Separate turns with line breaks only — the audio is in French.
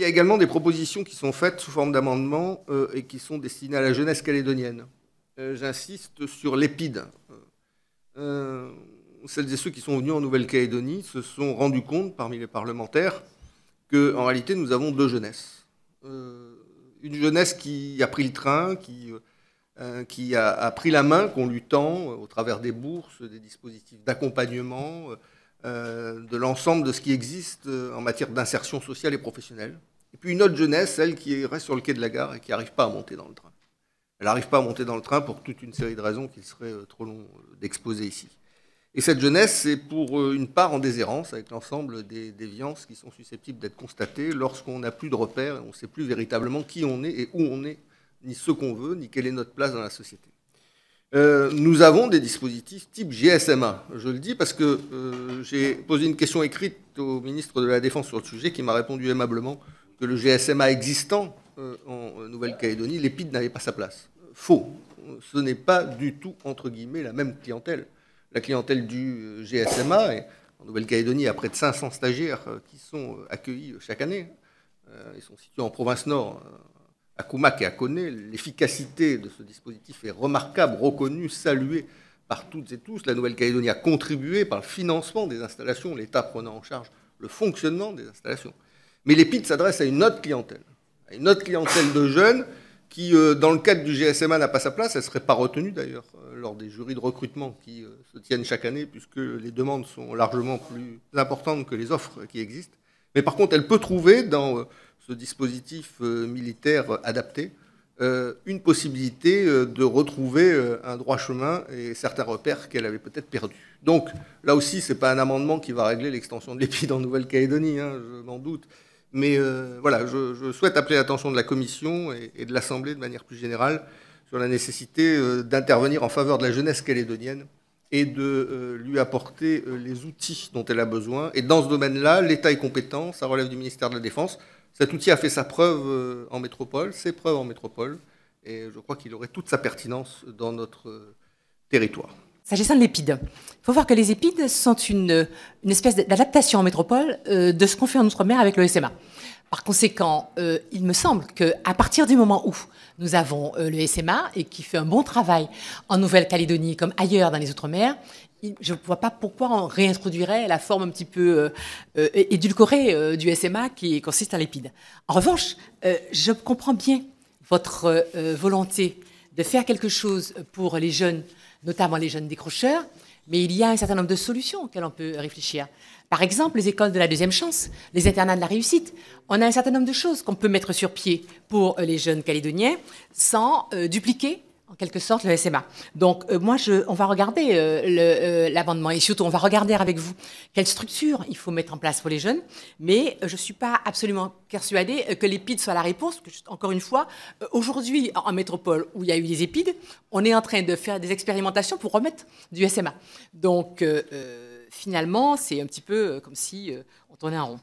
a également des propositions qui sont faites sous forme d'amendements et qui sont destinées à la jeunesse calédonienne. J'insiste sur l'EPID. Celles et ceux qui sont venus en Nouvelle-Calédonie se sont rendus compte, parmi les parlementaires, qu'en réalité, nous avons deux jeunesses. Une jeunesse qui a pris le train, qui a pris la main qu'on lui tend au travers des bourses, des dispositifs d'accompagnement, de l'ensemble de ce qui existe en matière d'insertion sociale et professionnelle. Et puis une autre jeunesse, celle qui reste sur le quai de la gare et qui n'arrive pas à monter dans le train. Elle n'arrive pas à monter dans le train pour toute une série de raisons qu'il serait trop long d'exposer ici. Et cette jeunesse, c'est pour une part en déshérence avec l'ensemble des déviances qui sont susceptibles d'être constatées lorsqu'on n'a plus de repères et on ne sait plus véritablement qui on est et où on est, ni ce qu'on veut, ni quelle est notre place dans la société. Nous avons des dispositifs type GSMA. Je le dis parce que j'ai posé une question écrite au ministre de la Défense sur le sujet qui m'a répondu aimablement que le GSMA existant en Nouvelle-Calédonie, l'EPID n'avait pas sa place. Faux. Ce n'est pas du tout, entre guillemets, la même clientèle. La clientèle du GSMA, et en Nouvelle-Calédonie, il y a près de 500 stagiaires qui sont accueillis chaque année. Ils sont situés en province nord, à Koumak et à Koné. L'efficacité de ce dispositif est remarquable, reconnue, saluée par toutes et tous. La Nouvelle-Calédonie a contribué par le financement des installations, l'État prenant en charge le fonctionnement des installations. Mais l'EPID s'adresse à une autre clientèle de jeunes qui, dans le cadre du GSMA, n'a pas sa place. Elle ne serait pas retenue, d'ailleurs, lors des jurys de recrutement qui se tiennent chaque année, puisque les demandes sont largement plus importantes que les offres qui existent. Mais par contre, elle peut trouver, dans ce dispositif militaire adapté, une possibilité de retrouver un droit chemin et certains repères qu'elle avait peut-être perdus. Donc, là aussi, ce n'est pas un amendement qui va régler l'extension de l'EPID en Nouvelle-Calédonie, hein, je m'en doute. Mais voilà, je souhaite appeler l'attention de la Commission et de l'Assemblée de manière plus générale sur la nécessité d'intervenir en faveur de la jeunesse calédonienne et de lui apporter les outils dont elle a besoin. Et dans ce domaine-là, l'État est compétent, ça relève du ministère de la Défense. Cet outil a fait sa preuve en métropole, ses preuves en métropole, et je crois qu'il aurait toute sa pertinence dans notre territoire.
S'agissant de l'EPID, il faut voir que les EPID sont une espèce d'adaptation en métropole de ce qu'on fait en Outre-mer avec le SMA. Par conséquent, il me semble qu'à partir du moment où nous avons le SMA et qui fait un bon travail en Nouvelle-Calédonie comme ailleurs dans les Outre-mer, je ne vois pas pourquoi on réintroduirait la forme un petit peu édulcorée du SMA qui consiste en l'EPID. En revanche, je comprends bien votre volonté de faire quelque chose pour les jeunes, notamment les jeunes décrocheurs, mais il y a un certain nombre de solutions auxquelles on peut réfléchir. Par exemple, les écoles de la deuxième chance, les internats de la réussite. On a un certain nombre de choses qu'on peut mettre sur pied pour les jeunes calédoniens sans dupliquer, en quelque sorte, le SMA. Donc, on va regarder l'amendement et surtout, on va regarder avec vous quelle structure il faut mettre en place pour les jeunes. Mais je ne suis pas absolument persuadée que l'EPID soit la réponse. Encore une fois, aujourd'hui, en métropole où il y a eu des EPID, on est en train de faire des expérimentations pour remettre du SMA. Donc, finalement, c'est un petit peu comme si on tournait en rond.